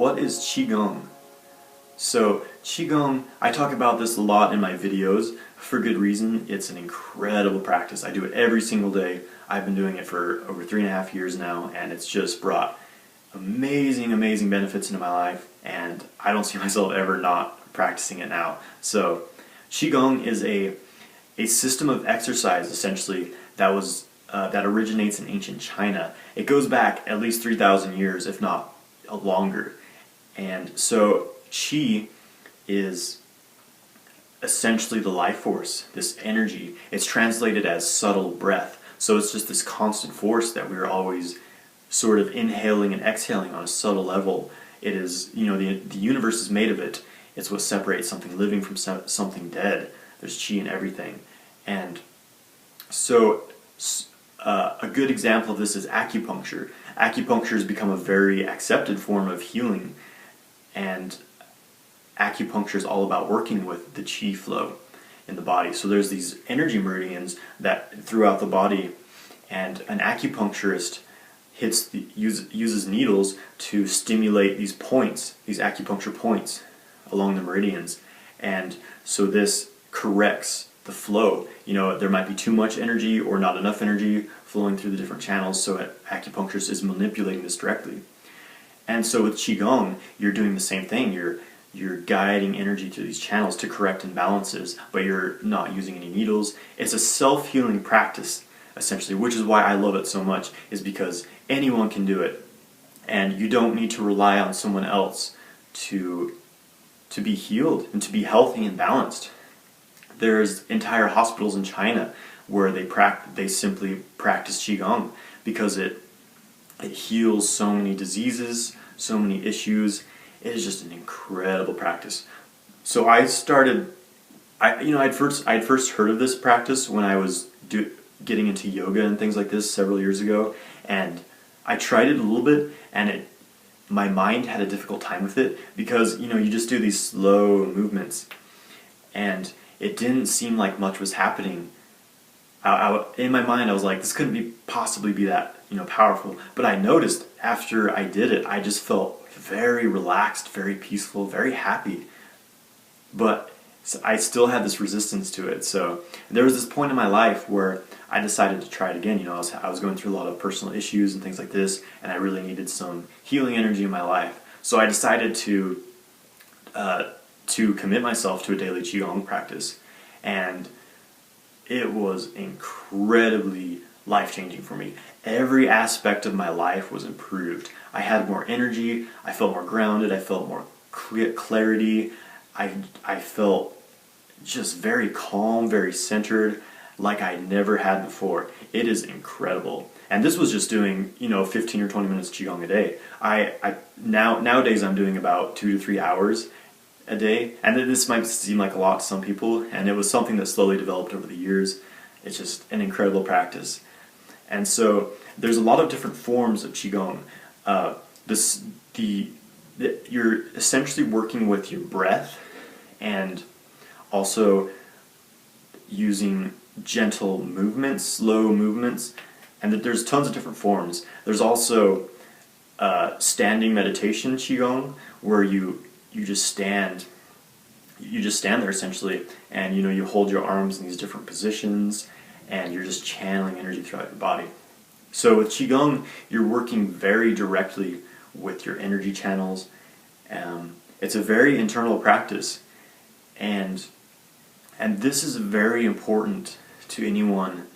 what is Qigong? So Qigong, I talk about this a lot in my videos for good reason. It's an incredible practice. I do it every single day. I've been doing it for over 3.5 years now, and it's just brought amazing benefits into my life, and I don't see myself ever not practicing it now. So Qigong is a system of exercise essentially that originates in ancient China. It goes back at least 3,000 years, if not longer. And so Qi is essentially the life force, this energy. It's translated as subtle breath. So it's just this constant force that we're always sort of inhaling and exhaling on a subtle level. It is, the universe is made of it. It's what separates something living from something dead. There's Qi in everything. And so a good example of this is acupuncture. Acupuncture has become a very accepted form of healing, and acupuncture is all about working with the qi flow in the body. So there's these energy meridians that throughout the body, and an acupuncturist uses needles to stimulate these points, these acupuncture points along the meridians, and so this corrects the flow. There might be too much energy or not enough energy flowing through the different channels, so acupuncturist is manipulating this directly. And so with Qigong, you're doing the same thing. You're guiding energy through these channels to correct imbalances, but you're not using any needles. It's a self-healing practice, essentially, which is why I love it so much, is because anyone can do it, and you don't need to rely on someone else to be healed and to be healthy and balanced. There's entire hospitals in China where they simply practice Qigong because it heals so many diseases, so many issues. It is just an incredible practice. So I'd first heard of this practice when I was getting into yoga and things like this several years ago, and I tried it a little bit, and my mind had a difficult time with it because you just do these slow movements, and it didn't seem like much was happening. In my mind, I was like, this couldn't possibly be that powerful. But I noticed after I did it, I just felt very relaxed, very peaceful, very happy. But I still had this resistance to it. So there was this point in my life where I decided to try it again. I was going through a lot of personal issues and things like this, and I really needed some healing energy in my life. So I decided to commit myself to a daily Qigong practice, and it was incredibly life-changing for me. Every aspect of my life was improved. I had more energy, I felt more grounded, I felt more clarity, I felt just very calm, very centered, like I never had before. It is incredible. And this was just doing 15 or 20 minutes Qigong a day. Nowadays I'm doing about 2 to 3 hours a day, and this might seem like a lot to some people, and it was something that slowly developed over the years. It's just an incredible practice. And so there's a lot of different forms of Qigong. You're essentially working with your breath and also using gentle movements, slow movements, and there's tons of different forms. There's also standing meditation Qigong, where you just stand there essentially, and you hold your arms in these different positions, and you're just channeling energy throughout your body. So with Qigong, you're working very directly with your energy channels. It's a very internal practice, and this is very important to anyone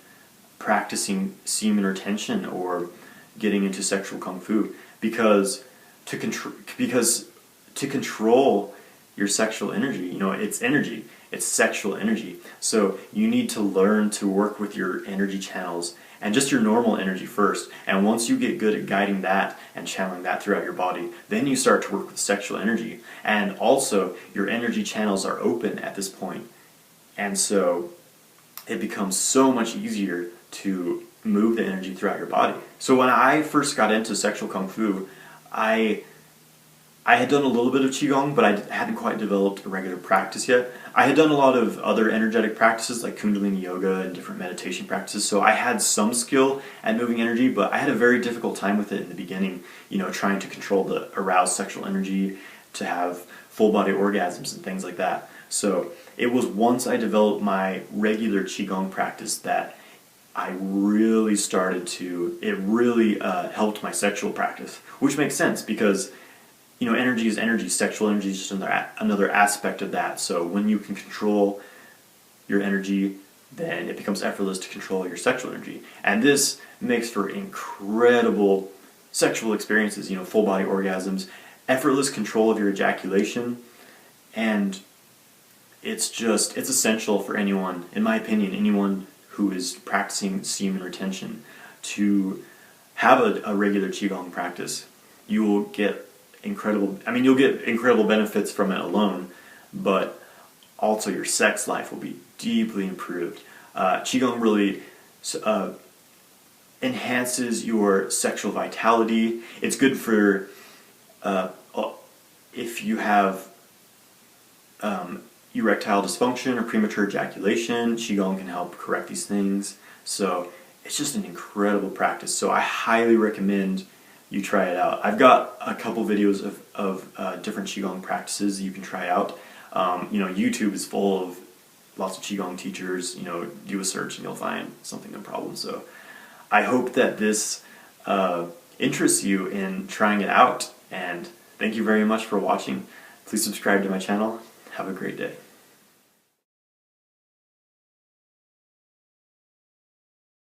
practicing semen retention or getting into sexual kung fu, because to control your sexual energy, it's energy, it's sexual energy. So you need to learn to work with your energy channels and just your normal energy first. And once you get good at guiding that and channeling that throughout your body, then you start to work with sexual energy. And also, your energy channels are open at this point. And so it becomes so much easier to move the energy throughout your body. So when I first got into sexual kung fu, I I had done a little bit of Qigong, but I hadn't quite developed a regular practice yet. I had done a lot of other energetic practices like Kundalini yoga and different meditation practices, so I had some skill at moving energy, but I had a very difficult time with it in the beginning, trying to control the aroused sexual energy, to have full body orgasms and things like that. So it was once I developed my regular Qigong practice that I really it really helped my sexual practice, which makes sense because energy is energy. Sexual energy is just another aspect of that. So when you can control your energy, then it becomes effortless to control your sexual energy. And this makes for incredible sexual experiences, full body orgasms, effortless control of your ejaculation, and it's essential for anyone, in my opinion, anyone who is practicing semen retention to have a regular Qigong practice. You will get you'll get incredible benefits from it alone, but also your sex life will be deeply improved. Qigong really enhances your sexual vitality. It's good for if you have erectile dysfunction or premature ejaculation. Qigong can help correct these things. So it's just an incredible practice. So I highly recommend you try it out. I've got a couple videos of different Qigong practices you can try out. YouTube is full of lots of Qigong teachers. Do a search and you'll find something, no problem. So I hope that this interests you in trying it out, and thank you very much for watching. Please subscribe to my channel. Have a great day.